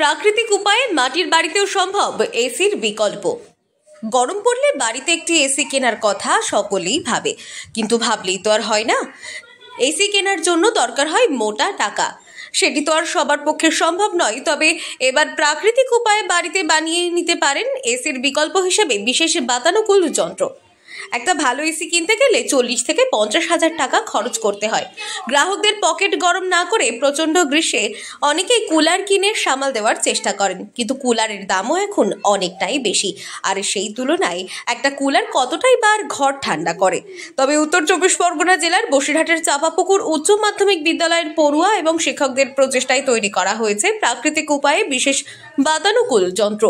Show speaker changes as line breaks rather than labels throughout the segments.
প্রাকৃতিক উপায়ে মাটির বাড়িতেও সম্ভব এসির বিকল্প। গরম পড়লে বাড়িতে একটি এসি কেনার কথা সকলেই ভাবে, কিন্তু ভাবলেই তো আর হয় না। এসি কেনার জন্য দরকার হয় মোটা টাকা। সেটি তো আর সবার পক্ষে সম্ভব নয়। তবে এবার প্রাকৃতিক উপায়ে বাড়িতে বানিয়ে নিতে পারেন এসির বিকল্প হিসেবে বিশেষ বাতানুকূল যন্ত্র। একটা ভালো এসি কিনতে গেলে 40 থেকে 50 হাজার টাকা খরচ করতে হয়। গ্রাহকদের পকেট গরম না করে প্রচণ্ড গ্রীষ্মে অনেকেই কুলার কিনে সামাল দেওয়ার চেষ্টা করেন, কিন্তু কুলারের দামও এখন অনেকটাই বেশি। আর সেই তুলনায় একটা কুলার কতটাই বার ঘর ঠান্ডা করে। তবে উত্তর 24 পরগনা জেলার বসিরহাটের চাঁপাপুকুর উচ্চ মাধ্যমিক বিদ্যালয়ের পড়ুয়া এবং শিক্ষকদের প্রচেষ্টায় তৈরি করা হয়েছে প্রাকৃতিক উপায়ে বিশেষ বাতানুকূল যন্ত্র।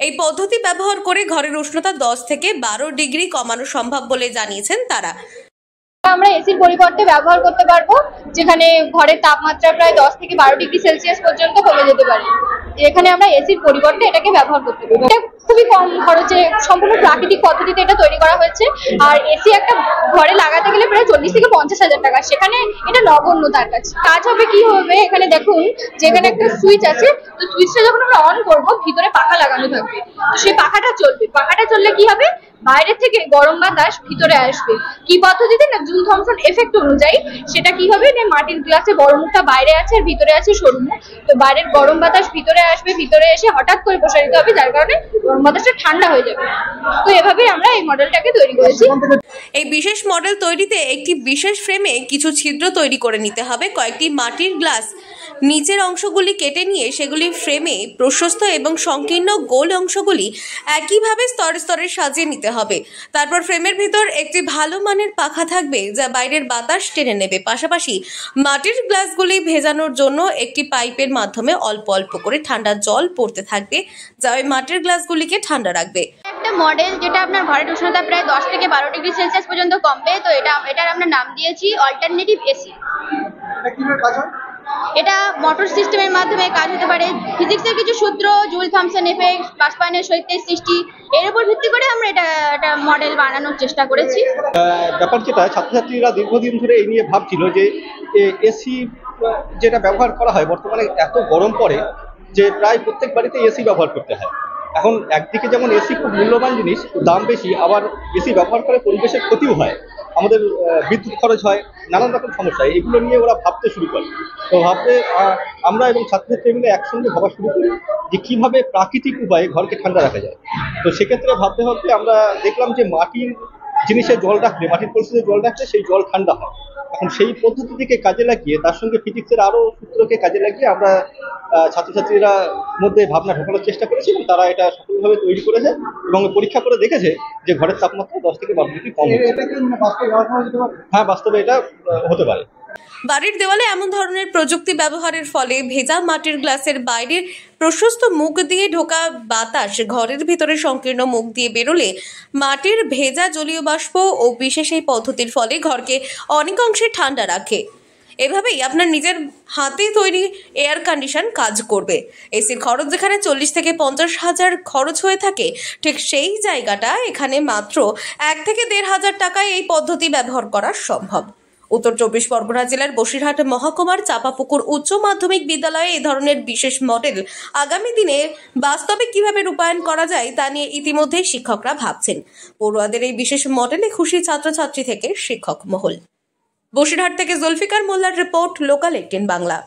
এই পদ্ধতি ব্যবহার করে ঘরের উষ্ণতা 10 থেকে 12 ডিগ্রি কমানো সম্ভব বলে জানিয়েছেন তারা।
আমরা এসির পরিবর্তে ব্যবহার করতে পারবো, যেখানে ঘরের তাপমাত্রা প্রায় 10 থেকে 12 ডিগ্রি সেলসিয়াস পর্যন্ত কমে যেতে পারে। এখানে আমরা এসির পরিবর্তে এটাকে ব্যবহার করতে পারবো। এটা খুবই কম খরচে সম্পূর্ণ প্রাকৃতিক পদ্ধতিতে এটা তৈরি করা হয়েছে। আর এসি একটা ঘরে লাগাতে গেলে প্রায় 40 থেকে 50 হাজার টাকা, সেখানে এটা নগণ্য তার কাছে। কাজ হবে কি হবে, এখানে দেখুন যেখানে একটা সুইচ আছে, তো সুইচটা যখন আমরা অন করবো ভিতরে পাখা লাগানো থাকবে, তো সেই পাখাটা চলবে। পাখাটা চললে কি হবে, বাইরে থেকে গরম বাতাস ভিতরে আসবে। কি পদ্ধতিতে না, জুল থমসন এফেক্ট অনুযায়ী সেটা কি হবে না, মাটির গ্লাসে বড় মুখটা বাইরে আছে আর ভিতরে আছে সরু মুখ, তো বাইরের গরম বাতাস ভিতরে আসবে, ভিতরে এসে হঠাৎ করে প্রসারিত হবে, যার কারণে গরম বাতাসটা ঠান্ডা হয়ে যাবে। তো এভাবেই আমরা এই মডেলটাকে তৈরি করেছি।
এই বিশেষ মডেল তৈরিতে একটি বিশেষ ফ্রেমে কিছু ছিদ্র তৈরি করে নিতে হবে। কয়েকটি মাটির গ্লাস নিচের অংশগুলি কেটে নিয়ে সেগুলি ফ্রেমে প্রশস্ত এবং সংকীর্ণ গোল অংশগুলি একইভাবে স্তরে স্তরে সাজিয়ে নিতে হবে। তারপর ফ্রেমের ভিতর একটি ভালো মানের পাখা থাকবে, যা বাইরের বাতাস টেনে নেবে। পাশাপাশি মাটির গ্লাসগুলি ভেজানোর জন্য একটি পাইপের মাধ্যমে অল্প অল্প করে ঠান্ডা জল পড়তে থাকবে, যা ওই মাটির গ্লাসগুলিকে ঠান্ডা রাখবে।
একটা মডেল যেটা আপনার ঘরের উষ্ণতা প্রায় 10 থেকে 12 ডিগ্রি সেলসিয়াস পর্যন্ত কমবে, তো এটার আমরা নাম দিয়েছি অল্টারনেটিভ এসি। এটা মোটর সিস্টেমের মাধ্যমে কাজ হতে পারে। ফিজিক্সের কিছু সূত্র, জুল থমসন এফেক্ট, বাষ্পায়নের শৈত্যের সৃষ্টি, এর উপর ভিত্তি করে আমরা এটা মডেল বানানোর চেষ্টা করেছি।
ব্যাপার যেটা, ছাত্রছাত্রীরা দীর্ঘদিন ধরে এই নিয়ে ভাবছিল যে এসি যেটা ব্যবহার করা হয় বর্তমানে এত গরম পড়ে যে প্রায় প্রত্যেক বাড়িতে এসি ব্যবহার করতে হয়। এখন একদিকে যেমন এসি খুব মূল্যবান জিনিস, দাম বেশি, আবার এসি ব্যবহার করে পরিবেশের ক্ষতিও হয়, আমাদের বিদ্যুৎ খরচ হয়, নানান রকম সমস্যা, এগুলো নিয়ে ওরা ভাবতে শুরু করে। তো ভাবতে আমরা এবং ছাত্রছাত্রী মিলে একসঙ্গে ভাবা শুরু করি যে কীভাবে প্রাকৃতিক উপায়ে ঘরকে ঠান্ডা রাখা যায়। তো সেক্ষেত্রে ভাবতে ভাবতে আমরা দেখলাম যে মাটির জিনিসে জল রাখলে, মাটির কলসিতে জল রাখলে সেই জল ঠান্ডা হয়। এখন সেই পদ্ধতিটিকে কাজে লাগিয়ে, তার সঙ্গে ফিজিক্সের আরও সূত্রকে কাজে লাগিয়ে আমরা ছাত্রছাত্রীরা মধ্যে ভাবনা ঢোকানোর চেষ্টা করেছি এবং তারা এটা সফলভাবে তৈরি করেছে এবং পরীক্ষা করে দেখেছে যে ঘরের তাপমাত্রা 10 থেকে 12 ডিগ্রি কম হচ্ছে। হ্যাঁ, বাস্তবে এটা হতে পারে।
বাড়ির দেওয়ালে এমন ধরনের প্রযুক্তি ব্যবহারের ফলে ভেজা মাটির গ্লাসের বাইরের প্রশস্ত মুখ দিয়ে ঢোকা বাতাস ঘরের ভিতরে সংকীর্ণ মুখ দিয়ে বেরোলে মাটির ভেজা জলীয় বাষ্প ও বিশেষ এই পদ্ধতির ফলে ঘরকে অনেকাংশে ঠান্ডা রাখে। এভাবেই আপনার নিজের হাতে তৈরি এয়ার কন্ডিশন কাজ করবে। এসির খরচ যেখানে 40 থেকে 50 হাজার খরচ হয়ে থাকে, ঠিক সেই জায়গাটা এখানে মাত্র 1 থেকে 1.5 হাজার টাকায় এই পদ্ধতি ব্যবহার করা সম্ভব। উত্তর 24 পরগনা জেলার বসিরহাট মহকুমার চাঁপাপুকুর উচ্চ মাধ্যমিক বিদ্যালয়ে এই ধরনের বিশেষ মডেল আগামী দিনে বাস্তবে কিভাবে রূপায়ণ করা যায় তা নিয়ে ইতিমধ্যেই শিক্ষকরা ভাবছেন। পড়ুয়াদের এই বিশেষ মডেলে খুশি ছাত্রছাত্রী থেকে শিক্ষক মহল। বসিরহাট থেকে জুলফিকার মোল্লার রিপোর্ট, লোকাল 18 বাংলা।